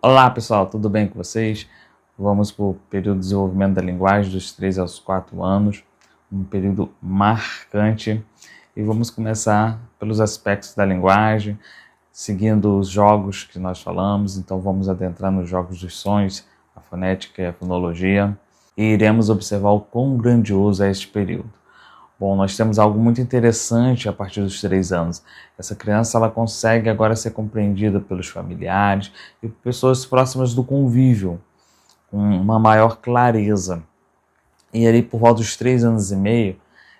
Olá pessoal, tudo bem com vocês? Vamos para o período de desenvolvimento da linguagem dos 3 aos 4 anos, um período marcante, e vamos começar pelos aspectos da linguagem, seguindo os jogos que nós falamos. Então vamos adentrar nos jogos dos sons, a fonética e a fonologia, e iremos observar o quão grandioso é este período. Bom, nós temos algo muito interessante a partir dos 3 anos. Essa criança ela consegue agora ser compreendida pelos familiares e por pessoas próximas do convívio, com uma maior clareza. E ali por volta dos 3 anos e meio,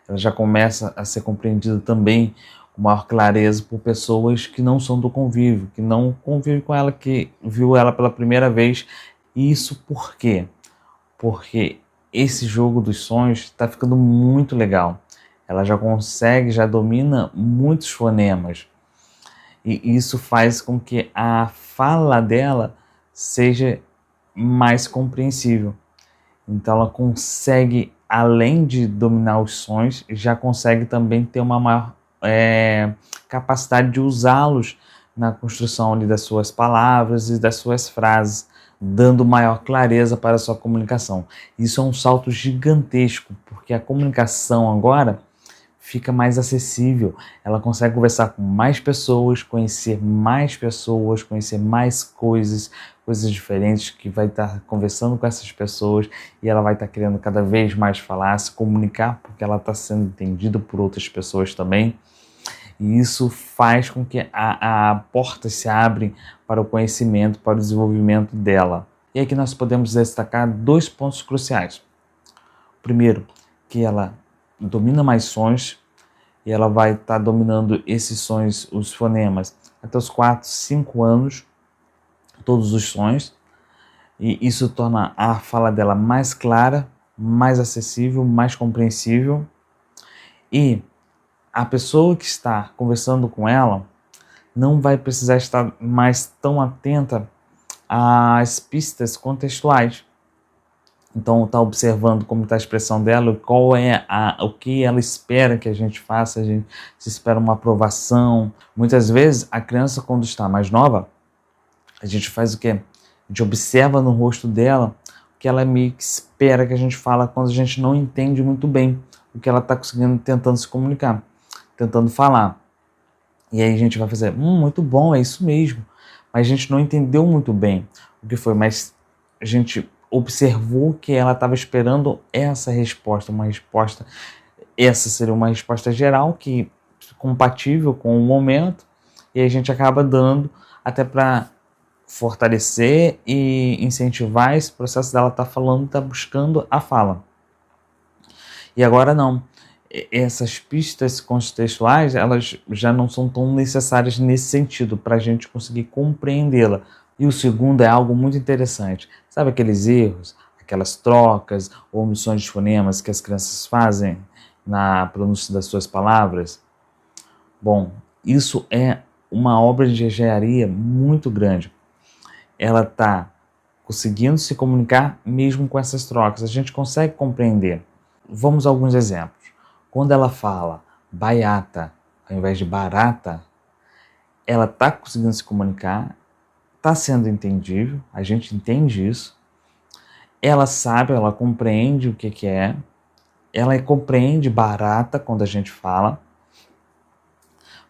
ela já começa a ser compreendida também com maior clareza por pessoas que não são do convívio, que não convivem com ela, que viu ela pela primeira vez. E isso por quê? Porque esse jogo dos sonhos está ficando muito legal. Ela já consegue, já domina muitos fonemas. E isso faz com que a fala dela seja mais compreensível. Então ela consegue, além de dominar os sons, já consegue também ter uma maior capacidade de usá-los na construção ali das suas palavras e das suas frases, dando maior clareza para a sua comunicação. Isso é um salto gigantesco, porque a comunicação agora fica mais acessível, ela consegue conversar com mais pessoas, conhecer mais coisas diferentes, que vai estar conversando com essas pessoas e ela vai estar querendo cada vez mais falar, se comunicar, porque ela está sendo entendida por outras pessoas também. E isso faz com que a porta se abra para o conhecimento, para o desenvolvimento dela. E aqui nós podemos destacar 2 pontos cruciais. Primeiro, que ela domina mais sons e ela vai estar dominando esses sons, os fonemas, até os 4, 5 anos, todos os sons. E isso torna a fala dela mais clara, mais acessível, mais compreensível. E a pessoa que está conversando com ela não vai precisar estar mais tão atenta às pistas contextuais. Então, está observando como está a expressão dela, qual é o que ela espera que a gente faça, a gente se espera uma aprovação. Muitas vezes, a criança, quando está mais nova, a gente faz o quê? A gente observa no rosto dela o que ela meio que espera que a gente fala quando a gente não entende muito bem o que ela está conseguindo, tentando se comunicar, tentando falar. E aí a gente vai fazer, muito bom, é isso mesmo. Mas a gente não entendeu muito bem o que foi, mas a gente observou que ela estava esperando essa resposta, essa seria uma resposta geral, que compatível com o momento, e a gente acaba dando até para fortalecer e incentivar esse processo dela estar falando, estar buscando a fala. E agora não. Essas pistas contextuais, elas já não são tão necessárias nesse sentido, para a gente conseguir compreendê-la. E o segundo é algo muito interessante. Sabe aqueles erros, aquelas trocas ou omissões de fonemas que as crianças fazem na pronúncia das suas palavras? Bom, isso é uma obra de engenharia muito grande. Ela está conseguindo se comunicar mesmo com essas trocas. A gente consegue compreender. Vamos a alguns exemplos. Quando ela fala baiata ao invés de barata, ela está conseguindo se comunicar, está sendo entendível, a gente entende isso, ela sabe, ela compreende o que é, ela compreende barata quando a gente fala,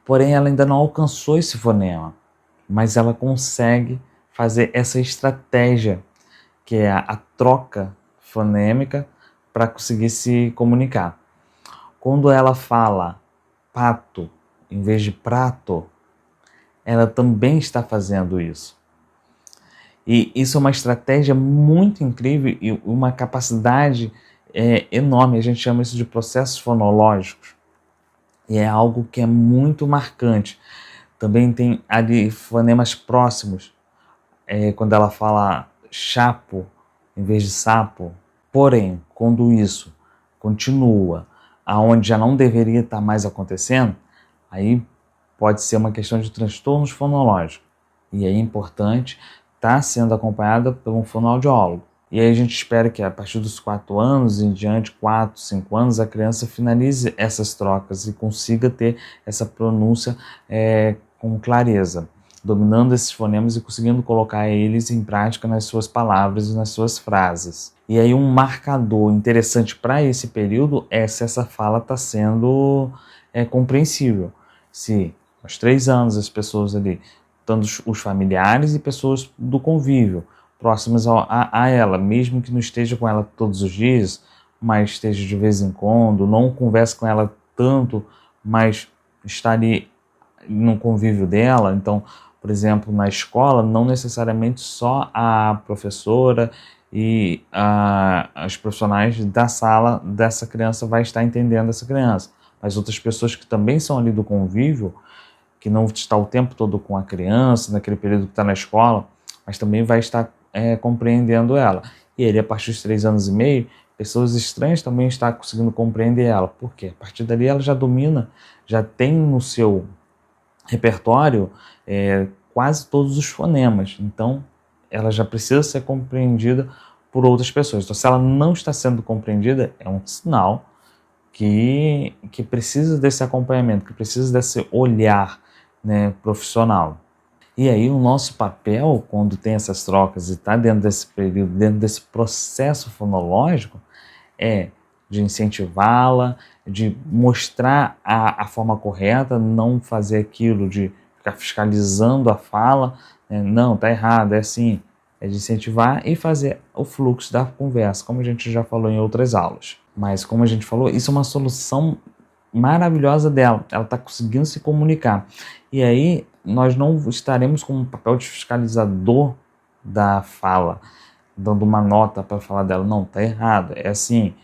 porém ela ainda não alcançou esse fonema, mas ela consegue fazer essa estratégia, que é a troca fonêmica, para conseguir se comunicar. Quando ela fala pato em vez de prato, ela também está fazendo isso. E isso é uma estratégia muito incrível e uma capacidade enorme. A gente chama isso de processos fonológicos. E é algo que é muito marcante. Também tem ali fonemas próximos. Quando ela fala chapo em vez de sapo. Porém, quando isso continua aonde já não deveria estar mais acontecendo, aí pode ser uma questão de transtornos fonológicos. E aí é importante estar sendo acompanhada por um fonoaudiólogo. E aí a gente espera que a partir dos 4 anos em diante, 4, 5 anos, a criança finalize essas trocas e consiga ter essa pronúncia com clareza. dominando esses fonemas e conseguindo colocar eles em prática nas suas palavras e nas suas frases. E aí um marcador interessante para esse período é se essa fala está sendo compreensível. Se aos 3 anos as pessoas ali, tanto os familiares e pessoas do convívio, próximas a ela, mesmo que não esteja com ela todos os dias, mas esteja de vez em quando, não converse com ela tanto, mas está ali no convívio dela. Então, por exemplo, na escola, não necessariamente só a professora e as profissionais da sala dessa criança vai estar entendendo essa criança, mas outras pessoas que também são ali do convívio, que não está o tempo todo com a criança, naquele período que está na escola, mas também vai estar compreendendo ela. E ele, a partir dos 3 anos e meio, pessoas estranhas também estão conseguindo compreender ela. Por quê? A partir dali ela já domina, já tem no seu repertório quase todos os fonemas. Então, ela já precisa ser compreendida por outras pessoas. Então, se ela não está sendo compreendida, é um sinal que precisa desse acompanhamento, que precisa desse olhar, né, profissional. E aí o nosso papel, quando tem essas trocas e está dentro desse período, dentro desse processo fonológico, é de incentivá-la, de mostrar a forma correta, não fazer aquilo de ficar fiscalizando a fala, né? Não, tá errado, é assim. É de incentivar e fazer o fluxo da conversa, como a gente já falou em outras aulas. Mas como a gente falou, isso é uma solução maravilhosa dela. Ela está conseguindo se comunicar. E aí nós não estaremos com um papel de fiscalizador da fala, dando uma nota para falar dela. Não, tá errado. É assim,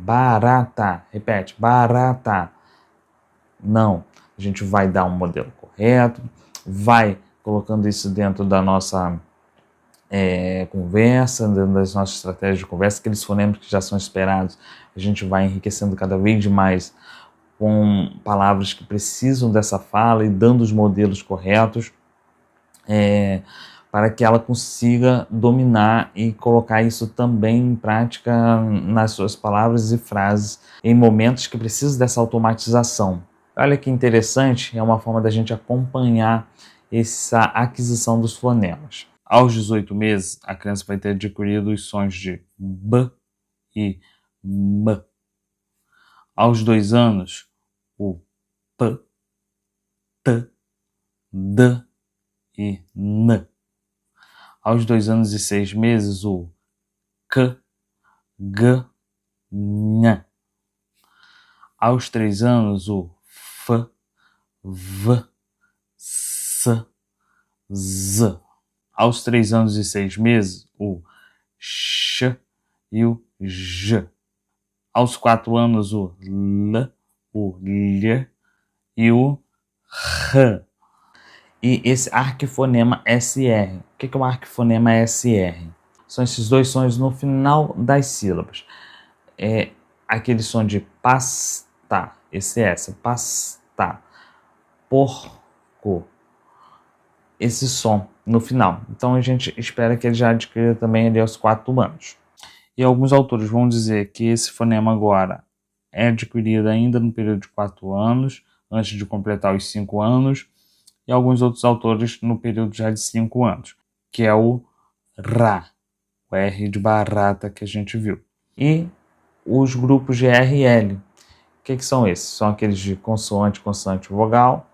barata. Repete, barata. Não, a gente vai dar um modelo correto, vai colocando isso dentro da nossa conversa, dentro das nossas estratégias de conversa, aqueles fonemas que já são esperados, a gente vai enriquecendo cada vez mais com palavras que precisam dessa fala e dando os modelos corretos para que ela consiga dominar e colocar isso também em prática nas suas palavras e frases em momentos que precisam dessa automatização. Olha que interessante, é uma forma da gente acompanhar essa aquisição dos fonemas. Aos 18 meses, a criança vai ter adquirido os sons de B e M. Aos 2 anos, o P, T, D e N. Aos 2 anos e 6 meses, o K, G, N. Aos 3 anos, o F, V, S, Z. Aos 3 anos e 6 meses, o X e o J. Aos 4 anos, o L, o Lh e o R. E esse arquifonema SR. O que é o arquifonema SR? São esses dois sons no final das sílabas. É aquele som de pasta, esse S, pasta, porco, esse som no final. Então a gente espera que ele já adquira também ali aos 4 anos. E alguns autores vão dizer que esse fonema agora é adquirido ainda no período de 4 anos, antes de completar os 5 anos, e alguns outros autores no período já de 5 anos, que é o RA, o R de barata que a gente viu. E os grupos de R e L. O que são esses? São aqueles de consoante, consoante, vogal,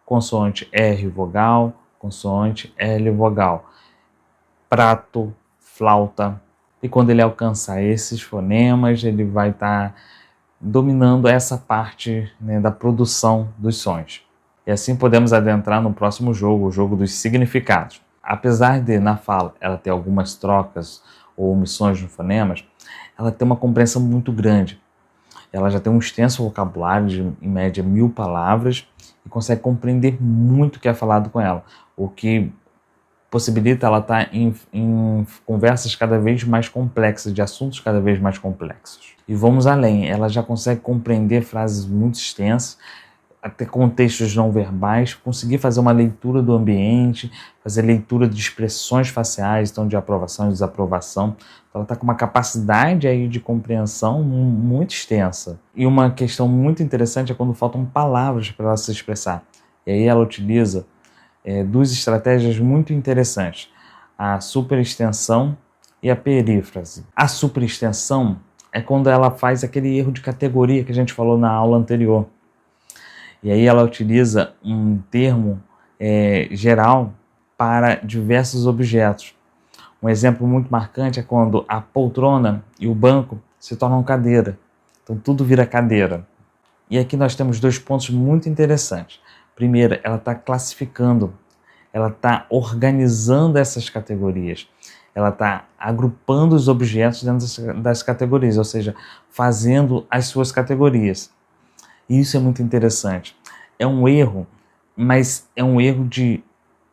consoante R, vogal, consoante L, vogal, prato, flauta. E quando ele alcançar esses fonemas, ele vai estar dominando essa parte, né, da produção dos sons. E assim podemos adentrar no próximo jogo, o jogo dos significados. Apesar de, na fala, ela ter algumas trocas ou omissões nos fonemas, ela tem uma compreensão muito grande. Ela já tem um extenso vocabulário de, em média, 1000 palavras e consegue compreender muito o que é falado com ela, o que possibilita ela estar em conversas cada vez mais complexas, de assuntos cada vez mais complexos. E vamos além, ela já consegue compreender frases muito extensas, até contextos não verbais, conseguir fazer uma leitura do ambiente, fazer leitura de expressões faciais, então de aprovação e desaprovação. Então, ela está com uma capacidade aí de compreensão muito extensa. E uma questão muito interessante é quando faltam palavras para ela se expressar. E aí ela utiliza duas estratégias muito interessantes: a superextensão e a perífrase. A superextensão é quando ela faz aquele erro de categoria que a gente falou na aula anterior. E aí ela utiliza um termo geral para diversos objetos. Um exemplo muito marcante é quando a poltrona e o banco se tornam cadeira. Então tudo vira cadeira. E aqui nós temos dois pontos muito interessantes. Primeiro, ela está classificando, ela está organizando essas categorias. Ela está agrupando os objetos dentro das categorias, ou seja, fazendo as suas categorias. E isso é muito interessante. É um erro, mas é um erro de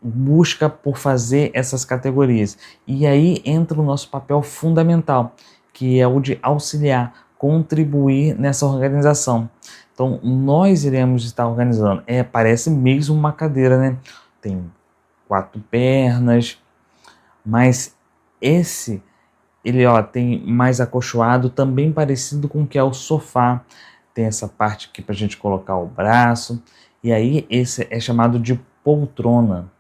busca por fazer essas categorias. E aí entra o nosso papel fundamental, que é o de auxiliar, contribuir nessa organização. Então, nós iremos estar organizando. Parece mesmo uma cadeira, né? Tem 4 pernas, mas ele tem mais acolchoado, também parecido com o que é o sofá. Tem essa parte aqui para a gente colocar o braço. E aí esse é chamado de poltrona.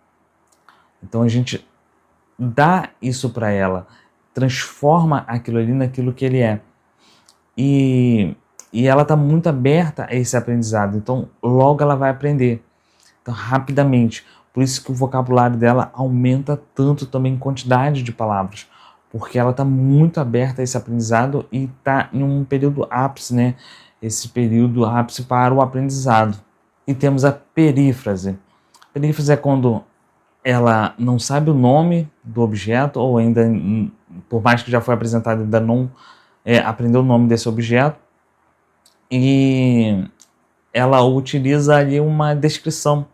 Então a gente dá isso para ela, transforma aquilo ali naquilo que ele é. E ela está muito aberta a esse aprendizado, então logo ela vai aprender. Então rapidamente. Por isso que o vocabulário dela aumenta tanto também em quantidade de palavras, porque ela está muito aberta a esse aprendizado e está em um período ápice, né? Esse período ápice para o aprendizado. E temos a perífrase. Perífrase é quando ela não sabe o nome do objeto, ou ainda, por mais que já foi apresentado, ainda não aprendeu o nome desse objeto, e ela utiliza ali uma descrição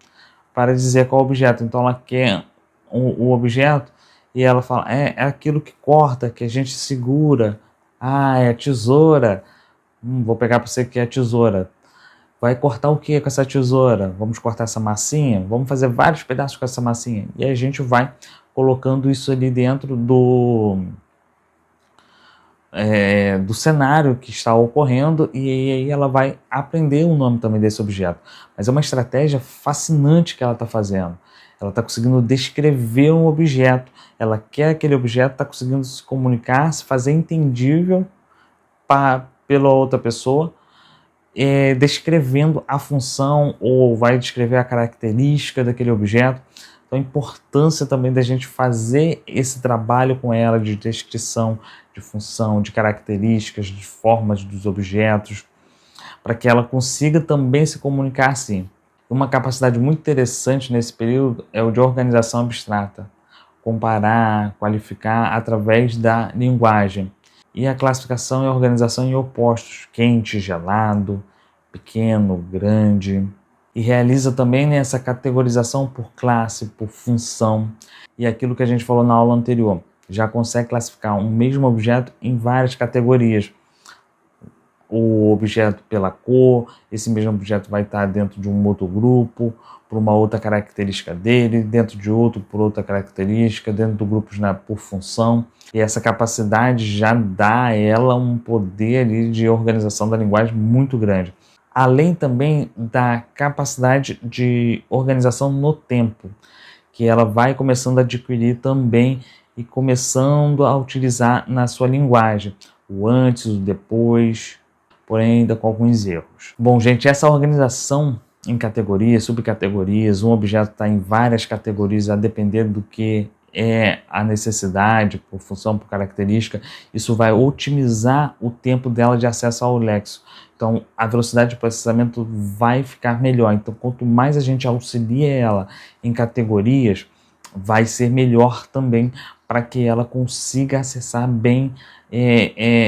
para dizer qual objeto. Então ela quer o objeto e ela fala, é aquilo que corta, que a gente segura. É a tesoura. Vou pegar para você que é a tesoura. Vai cortar o que com essa tesoura? Vamos cortar essa massinha? Vamos fazer vários pedaços com essa massinha. E a gente vai colocando isso ali dentro do cenário que está ocorrendo, e aí ela vai aprender o nome também desse objeto. Mas é uma estratégia fascinante que ela está fazendo. Ela está conseguindo descrever um objeto. Ela quer aquele objeto, está conseguindo se comunicar, se fazer entendível pela outra pessoa, descrevendo a função, ou vai descrever a característica daquele objeto. Então a importância também da gente fazer esse trabalho com ela de descrição, de função, de características, de formas dos objetos, para que ela consiga também se comunicar assim. Uma capacidade muito interessante nesse período é o de organização abstrata, comparar, qualificar através da linguagem. E a classificação e organização em opostos, quente, gelado, pequeno, grande. E realiza também essa categorização por classe, por função. E aquilo que a gente falou na aula anterior, já consegue classificar um mesmo objeto em várias categorias. O objeto pela cor, esse mesmo objeto vai estar dentro de um outro grupo, por uma outra característica dele, dentro de outro por outra característica, dentro do grupo por função. E essa capacidade já dá a ela um poder ali de organização da linguagem muito grande. Além também da capacidade de organização no tempo, que ela vai começando a adquirir também e começando a utilizar na sua linguagem. O antes, o depois, porém ainda com alguns erros. Bom, gente, essa organização em categorias, subcategorias, um objeto está em várias categorias a depender do que é a necessidade, por função, por característica, isso vai otimizar o tempo dela de acesso ao léxico. Então, a velocidade de processamento vai ficar melhor. Então, quanto mais a gente auxilia ela em categorias, vai ser melhor também para que ela consiga acessar bem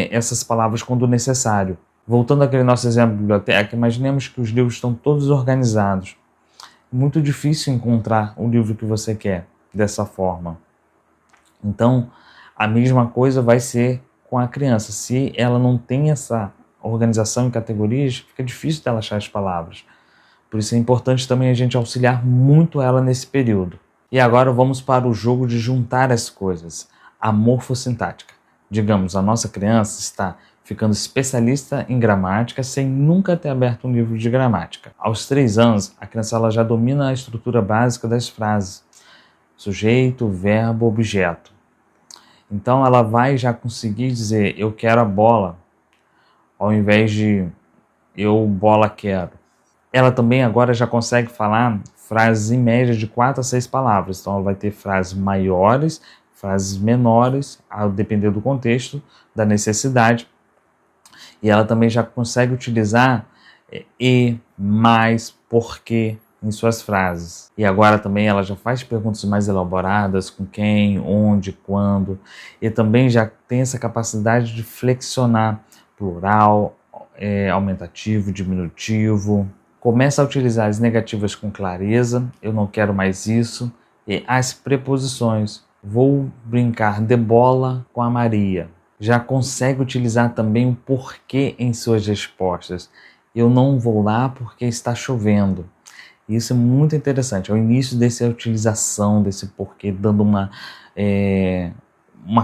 essas palavras quando necessário. Voltando àquele nosso exemplo de biblioteca, imaginemos que os livros estão todos organizados. Muito difícil encontrar o livro que você quer dessa forma. Então, a mesma coisa vai ser com a criança. Se ela não tem essa organização em categorias, fica difícil dela achar as palavras. Por isso é importante também a gente auxiliar muito ela nesse período. E agora vamos para o jogo de juntar as coisas. A morfossintática. Digamos, a nossa criança está ficando especialista em gramática sem nunca ter aberto um livro de gramática. Aos 3 anos, a criança ela já domina a estrutura básica das frases: sujeito, verbo, objeto. Então ela vai já conseguir dizer eu quero a bola, ao invés de eu bola quero. Ela também agora já consegue falar frases em média de 4 a 6 palavras. Então ela vai ter frases maiores, frases menores, a depender do contexto, da necessidade. E ela também já consegue utilizar e, mais, porque em suas frases. E agora também ela já faz perguntas mais elaboradas, com quem, onde, quando. E também já tem essa capacidade de flexionar plural, aumentativo, diminutivo. Começa a utilizar as negativas com clareza, eu não quero mais isso. E as preposições, vou brincar de bola com a Maria. Já consegue utilizar também o porquê em suas respostas. Eu não vou lá porque está chovendo. Isso é muito interessante. É o início dessa utilização, desse porquê, dando uma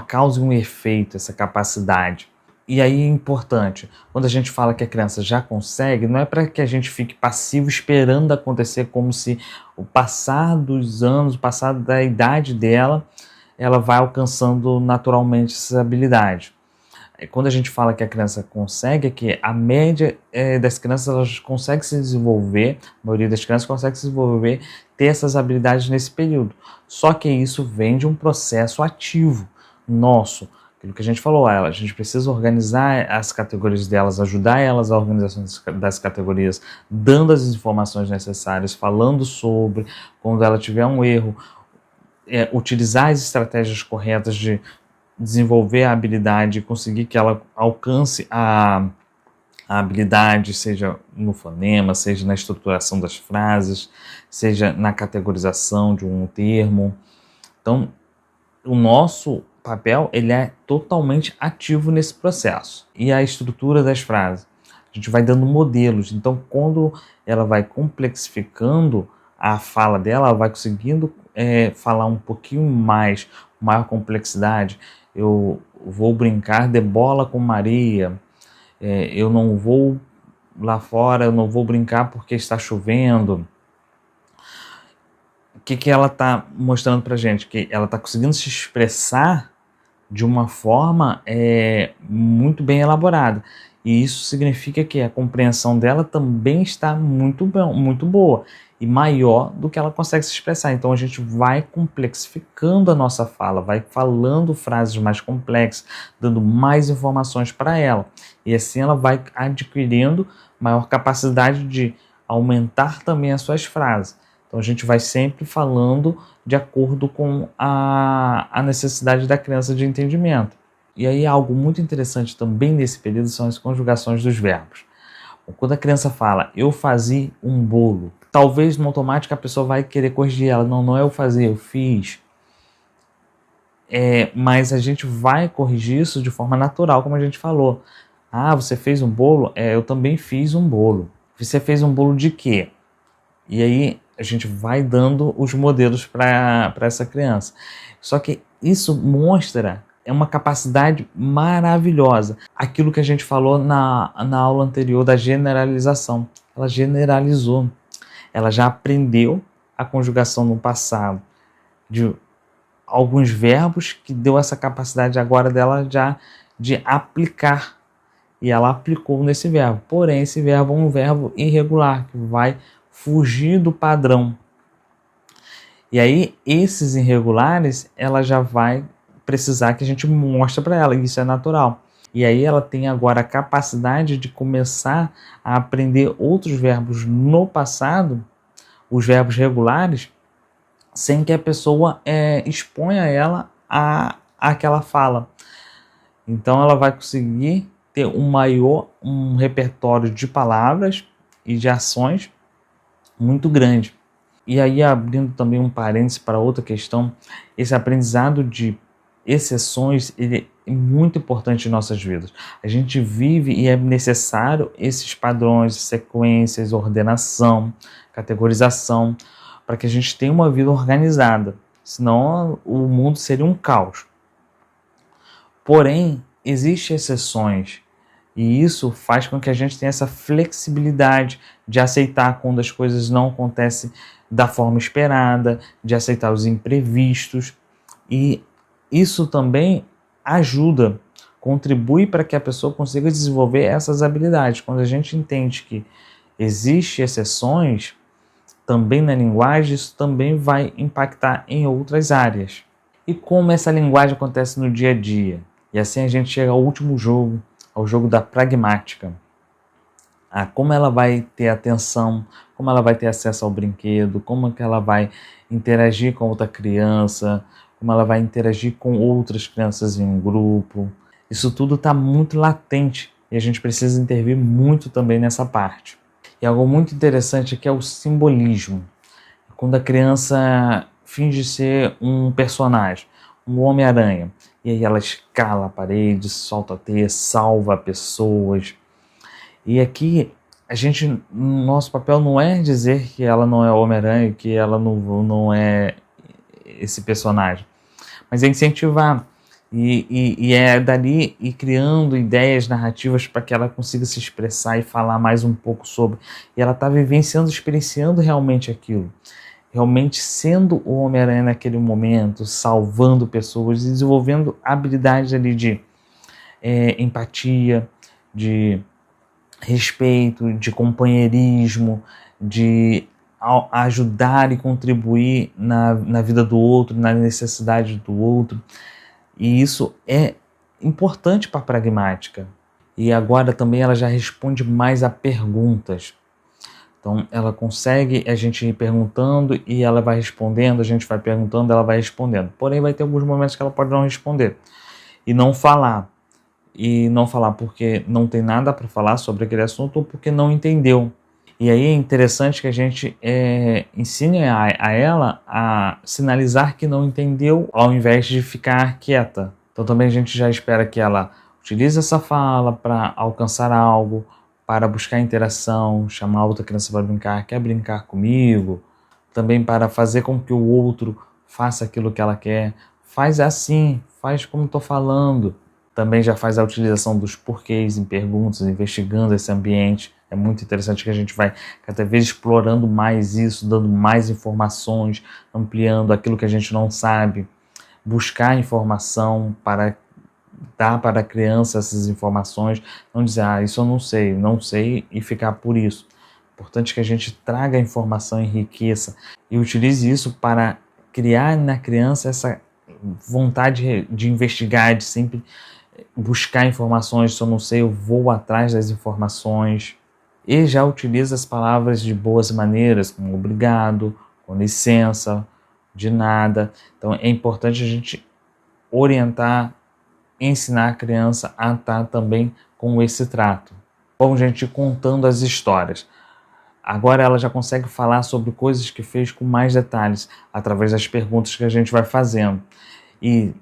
causa e um efeito, essa capacidade. E aí é importante, quando a gente fala que a criança já consegue, não é para que a gente fique passivo esperando acontecer, como se o passar dos anos, o passar da idade dela, ela vai alcançando naturalmente essa habilidade. Quando a gente fala que a criança consegue, é que a média das crianças elas consegue se desenvolver, a maioria das crianças consegue se desenvolver, ter essas habilidades nesse período. Só que isso vem de um processo ativo nosso. Aquilo que a gente falou, a gente precisa organizar as categorias delas, ajudar elas a organização das categorias, dando as informações necessárias, falando sobre, quando ela tiver um erro, utilizar as estratégias corretas de desenvolver a habilidade, conseguir que ela alcance a habilidade, seja no fonema, seja na estruturação das frases, seja na categorização de um termo. Então, o nosso papel ele é totalmente ativo nesse processo. E a estrutura das frases, a gente vai dando modelos. Então, quando ela vai complexificando a fala dela, ela vai conseguindo falar um pouquinho mais, maior complexidade. Eu vou brincar de bola com Maria. Eu não vou lá fora, eu não vou brincar porque está chovendo. O que ela está mostrando para a gente? Que ela está conseguindo se expressar de uma forma muito bem elaborada. E isso significa que a compreensão dela também está muito boa e maior do que ela consegue se expressar. Então a gente vai complexificando a nossa fala, vai falando frases mais complexas, dando mais informações para ela. E assim ela vai adquirindo maior capacidade de aumentar também as suas frases. Então a gente vai sempre falando de acordo com a necessidade da criança de entendimento. E aí algo muito interessante também nesse período são as conjugações dos verbos. Quando a criança fala, eu fazia um bolo, talvez no automático a pessoa vai querer corrigir ela. Não é eu fazer, eu fiz. Mas a gente vai corrigir isso de forma natural, como a gente falou. Ah, você fez um bolo? Eu também fiz um bolo. Você fez um bolo de quê? E aí a gente vai dando os modelos para essa criança. Só que isso mostra uma capacidade maravilhosa. Aquilo que a gente falou na aula anterior da generalização. Ela generalizou. Ela já aprendeu a conjugação no passado de alguns verbos que deu essa capacidade agora dela já de aplicar. E ela aplicou nesse verbo. Porém, esse verbo é um verbo irregular, que vai fugir do padrão. E aí, esses irregulares, ela já vai precisar que a gente mostre para ela, e isso é natural. E aí ela tem agora a capacidade de começar a aprender outros verbos no passado, os verbos regulares, sem que a pessoa exponha ela a aquela fala. Então ela vai conseguir ter um repertório de palavras e de ações muito grande. E aí, abrindo também um parênteses para outra questão, esse aprendizado de exceções ele é muito importante em nossas vidas. A gente vive e é necessário esses padrões, sequências, ordenação, categorização, para que a gente tenha uma vida organizada. Senão o mundo seria um caos. Porém, existem exceções E isso faz com que a gente tenha essa flexibilidade de aceitar quando as coisas não acontecem da forma esperada, de aceitar os imprevistos. E isso também ajuda, contribui para que a pessoa consiga desenvolver essas habilidades. Quando a gente entende que existem exceções também na linguagem, isso também vai impactar em outras áreas. E como essa linguagem acontece no dia a dia? E assim a gente chega ao último jogo, ao jogo da pragmática. Como ela vai ter atenção, como ela vai ter acesso ao brinquedo, como que ela vai interagir com outra criança, como ela vai interagir com outras crianças em um grupo. Isso tudo está muito latente e a gente precisa intervir muito também nessa parte. E algo muito interessante aqui é o simbolismo. Quando a criança finge ser um personagem, um Homem-Aranha, e aí ela escala a parede, solta a teia, salva pessoas. E aqui, nosso papel não é dizer que ela não é Homem-Aranha, que ela não é esse personagem, mas é incentivar. E é dali ir criando ideias narrativas para que ela consiga se expressar e falar mais um pouco sobre. E ela está vivenciando, experienciando realmente aquilo. Realmente sendo o Homem-Aranha naquele momento, salvando pessoas, desenvolvendo habilidades ali de empatia, de respeito, de companheirismo, de ajudar e contribuir na vida do outro, na necessidade do outro. E isso é importante para a pragmática. E agora também ela já responde mais a perguntas. Então ela consegue a gente ir perguntando e ela vai respondendo, a gente vai perguntando, ela vai respondendo. Porém vai ter alguns momentos que ela pode não responder e não falar. E não falar porque não tem nada para falar sobre aquele assunto ou porque não entendeu. E aí é interessante que a gente ensine a ela a sinalizar que não entendeu ao invés de ficar quieta. Então também a gente já espera que ela utilize essa fala para alcançar algo, para buscar interação, chamar outra criança para brincar, quer brincar comigo? Também para fazer com que o outro faça aquilo que ela quer. Faz assim, faz como estou falando. Também já faz a utilização dos porquês em perguntas, investigando esse ambiente. É muito interessante que a gente vai cada vez explorando mais isso, dando mais informações, ampliando aquilo que a gente não sabe, buscar informação para dar para a criança essas informações, não dizer, isso eu não sei e ficar por isso. Importante que a gente traga a informação, enriqueça e utilize isso para criar na criança essa vontade de investigar, de sempre buscar informações. Se eu não sei, eu vou atrás das informações. E já utiliza as palavras de boas maneiras, como obrigado, com licença, de nada. Então é importante a gente orientar, ensinar a criança a estar também com esse trato. Bom, gente, contando as histórias. Agora ela já consegue falar sobre coisas que fez com mais detalhes, através das perguntas que a gente vai fazendo. E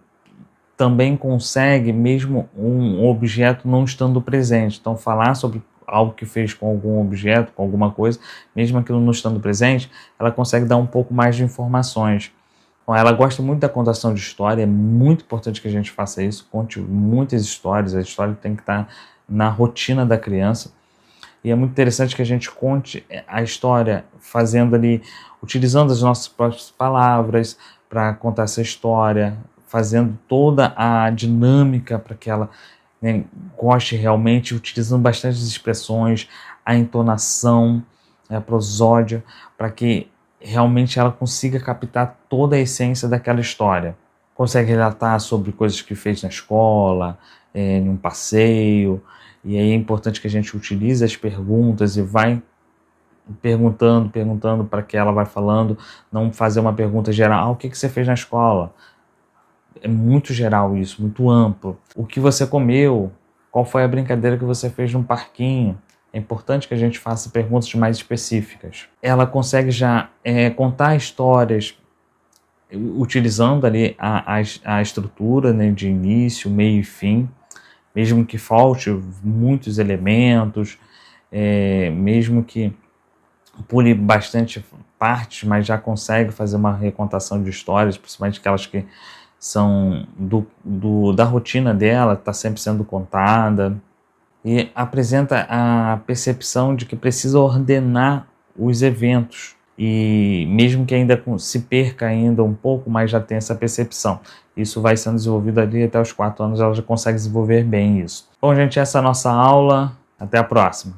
também consegue, mesmo um objeto não estando presente. Então, falar sobre algo que fez com algum objeto, com alguma coisa, mesmo aquilo não estando presente, ela consegue dar um pouco mais de informações. Bom, ela gosta muito da contação de história, é muito importante que a gente faça isso, conte muitas histórias, a história tem que estar na rotina da criança. E é muito interessante que a gente conte a história fazendo ali, utilizando as nossas próprias palavras para contar essa história, fazendo toda a dinâmica para que ela, né, goste realmente, utilizando bastante as expressões, a entonação, a prosódia, para que realmente ela consiga captar toda a essência daquela história. Consegue relatar sobre coisas que fez na escola, em um passeio, e aí é importante que a gente utilize as perguntas e vai perguntando para que ela vai falando, não fazer uma pergunta geral, o que você fez na escola? É muito geral isso, muito amplo. O que você comeu? Qual foi a brincadeira que você fez no parquinho? É importante que a gente faça perguntas mais específicas. Ela consegue já contar histórias utilizando ali a estrutura, né, de início, meio e fim, mesmo que falte muitos elementos, mesmo que pule bastante partes, mas já consegue fazer uma recontação de histórias, principalmente aquelas que são da rotina dela, está sempre sendo contada. e apresenta a percepção de que precisa ordenar os eventos. E mesmo que ainda se perca ainda um pouco, mas já tem essa percepção. Isso vai sendo desenvolvido ali até os 4 anos, ela já consegue desenvolver bem isso. Bom, gente, essa é a nossa aula. Até a próxima.